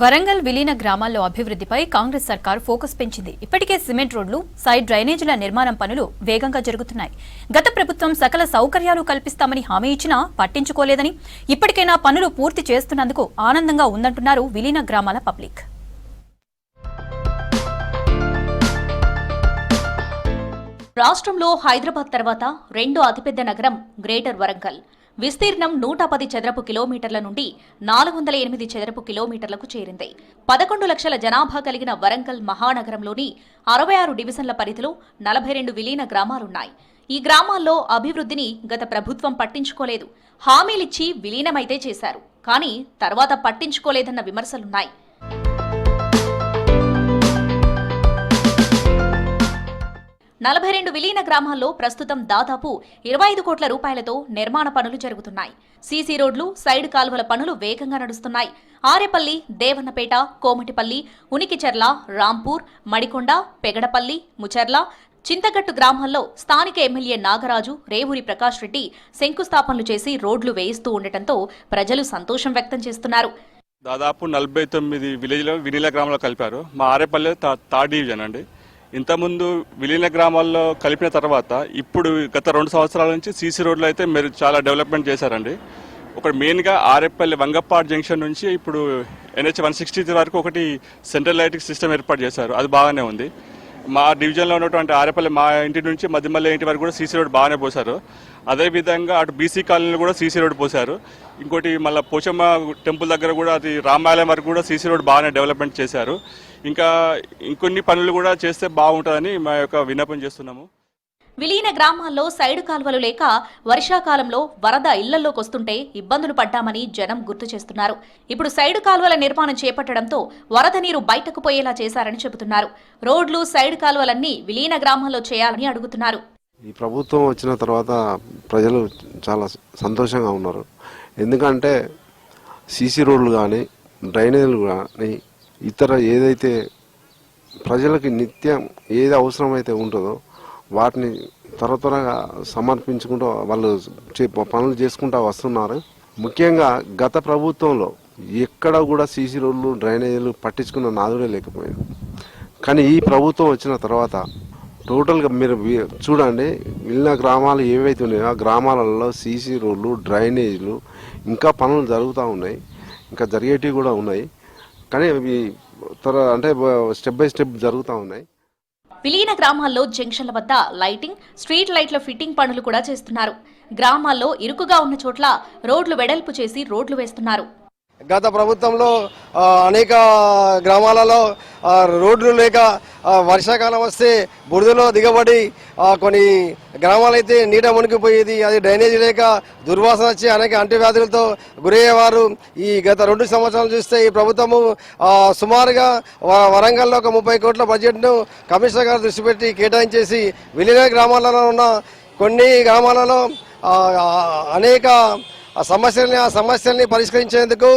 వరంగల్ విలీన గ్రామాల్లో అభివృద్ధిపై కాంగ్రెస్ సర్కార్ ఫోకస్ పెంచింది. ఇప్పటికే సిమెంట్ రోడ్లు, సైడ్ డ్రైనేజీల నిర్మాణం పనులు వేగంగా జరుగుతున్నాయి. గత ప్రభుత్వం సకల సౌకర్యాలు కల్పిస్తామని హామీ ఇచ్చినా పట్టించుకోలేదని, ఇప్పటికైనా పనులు పూర్తి చేస్తున్నందుకు ఆనందంగా ఉందంటున్నారు విలీన గ్రామాల పబ్లిక్. రాష్ట్రంలో హైదరాబాద్ తర్వాత రెండో అతిపెద్ద నగరం గ్రేటర్ వరంగల్. విస్తీర్ణం 110 చదరపు కిలోమీటర్ల నుండి 408 చదరపు కిలోమీటర్లకు చేరింది. 11 లక్షల జనాభా కలిగిన వరంగల్ మహానగరంలోని 66 డివిజన్ల పరిధిలో 42 విలీన గ్రామాలున్నాయి. ఈ గ్రామాల్లో అభివృద్ధిని గత ప్రభుత్వం పట్టించుకోలేదు. హామీలిచ్చి విలీనమైతే చేశారు, కానీ తర్వాత పట్టించుకోలేదన్న విమర్శలున్నాయి. నలభై 42 విలీన గ్రామాల్లో ప్రస్తుతం దాదాపు 25 కోట్ల రూపాయలతో నిర్మాణ పనులు జరుగుతున్నాయి. సీసీ రోడ్లు, సైడ్ కాల్వల పనులు వేగంగా నడుస్తున్నాయి. ఆరేపల్లి, దేవన్నపేట, కోమటిపల్లి, ఉనికిచెర్ల, రాంపూర్, మడికొండ, పెగడపల్లి, ముచెర్ల, చింతగట్టు గ్రామాల్లో స్థానిక ఎమ్మెల్యే నాగరాజు, రేవూరి ప్రకాష్ రెడ్డి శంకుస్థాపనలు చేసి రోడ్లు వేయిస్తూ ఉండటంతో ప్రజలు సంతోషం వ్యక్తం చేస్తున్నారు. దాదాపు 49 విలీన గ్రామాల్లో కలిపారు. మా ఆరేపల్లి థర్డ్ డివిజన్ అండి. ఇంతకుముందు విలీన గ్రామాల్లో కలిపిన తర్వాత ఇప్పుడు గత 2 సంవత్సరాల నుంచి సీసీ రోడ్లు అయితే మీరు చాలా డెవలప్మెంట్ చేశారండి. ఒకటి మెయిన్గా ఆరేపల్లి వంగపాడ్ జంక్షన్ నుంచి ఇప్పుడు NH 160 వరకు ఒకటి సెంట్రల్ లైటింగ్ సిస్టమ్ ఏర్పాటు చేశారు. అది బాగానే ఉంది. మా డివిజన్లో ఉన్నటువంటి ఆరేపల్లి మా ఇంటి నుంచి మధ్యమల్లి ఇంటి వరకు కూడా సీసీ రోడ్ బాగానే పోశారు. అదేవిధంగా అటు బీసీ కాలనీలో కూడా సీసీ రోడ్ పోశారు. ఇంకోటి మళ్ళీ పోచమ్మ టెంపుల్ దగ్గర కూడా అది రామాలయం వరకు కూడా సీసీ రోడ్ బాగానే డెవలప్మెంట్ చేశారు. ఇంకా ఇంకొన్ని పనులు కూడా చేస్తే బాగుంటుందని మా యొక్క విన్నపం చేస్తున్నాము. విలీన గ్రామాల్లో సైడు కాల్వలు లేక వర్షాకాలంలో వరద ఇళ్లలోకి వస్తుంటే ఇబ్బందులు పడ్డామని జనం గుర్తు చేస్తున్నారు. ఇప్పుడు సైడు కాల్వల నిర్మాణం చేపట్టడంతో వరద నీరు బయటకు పోయేలా చేశారని చెబుతున్నారు. రోడ్లు, సైడు కాల్వలన్నీ విలీన గ్రామాల్లో చేయాలని అడుగుతున్నారు. ఈ ప్రభుత్వం వచ్చిన తర్వాత ప్రజలు చాలా సంతోషంగా ఉన్నారు. ఎందుకంటే సీసీ రోడ్లు కానీ, డ్రైనేజీలు కానీ, ఇతర ఏదైతే ప్రజలకి నిత్యం ఏది అవసరమైతే ఉంటుందో వాటిని త్వరగా సమర్పించుకుంటూ వాళ్ళు పనులు చేసుకుంటూ వస్తున్నారు. ముఖ్యంగా గత ప్రభుత్వంలో ఎక్కడ కూడా సీసీ రోడ్లు, డ్రైనేజీలు పట్టించుకున్న నాదుడే లేకపోయారు. కానీ ఈ ప్రభుత్వం వచ్చిన తర్వాత టోటల్గా మీరు చూడండి, విలీన గ్రామాలు ఏవైతే ఉన్నాయో ఆ గ్రామాలలో సీసీ రోడ్లు, డ్రైనేజీలు ఇంకా పనులు జరుగుతూ ఉన్నాయి. ఇంకా జరిగేటివి కూడా ఉన్నాయి. కానీ అవి అంటే స్టెప్ బై స్టెప్ జరుగుతూ ఉన్నాయి. విలీన గ్రామాల్లో జంక్షన్ల వద్ద లైటింగ్, స్ట్రీట్ లైట్ల ఫిట్టింగ్ పనులు కూడా చేస్తున్నారు. గ్రామాల్లో ఇరుకుగా ఉన్న చోట్ల రోడ్లు వెడల్పు చేసి రోడ్లు వేస్తున్నారు. గత ప్రభుత్వంలో అనేక గ్రామాలలో రోడ్లు లేక వర్షాకాలం వస్తే బురదలో దిగబడి కొన్ని గ్రామాలైతే నీట మునిగిపోయేది. అది డ్రైనేజీ లేక దుర్వాసన వచ్చి అనేక అంటువ్యాధులతో గురయ్యేవారు. ఈ గత 2 సంవత్సరాలు చూస్తే ఈ ప్రభుత్వము సుమారుగా వరంగల్లో ఒక 30 కోట్ల బడ్జెట్ను కమిషనర్ గారు దృష్టి పెట్టి కేటాయించేసి విలీన గ్రామాలలో ఉన్న కొన్ని గ్రామాలలో అనేక ఆ సమస్యల్ని పరిష్కరించేందుకు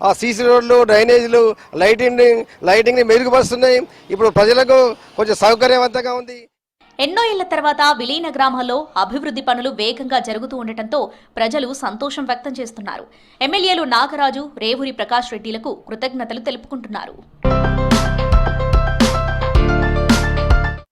ఆ సీసీ రోడ్లు, డ్రైనేజీలు, లైటింగ్ని మెరుగుపరుస్తున్నాయి. ఇప్పుడు ప్రజలకు కొంచెం సౌకర్యవంతంగా ఉంది. ఎన్నో ఏళ్ల తర్వాత విలీన గ్రామాల్లో అభివృద్ధి పనులు వేగంగా జరుగుతూ ఉండటంతో ప్రజలు సంతోషం వ్యక్తం చేస్తున్నారు. ఎమ్మెల్యేలు నాగరాజు, రేవూరి ప్రకాష్ రెడ్డిలకు కృతజ్ఞతలు తెలుపుకుంటున్నారు.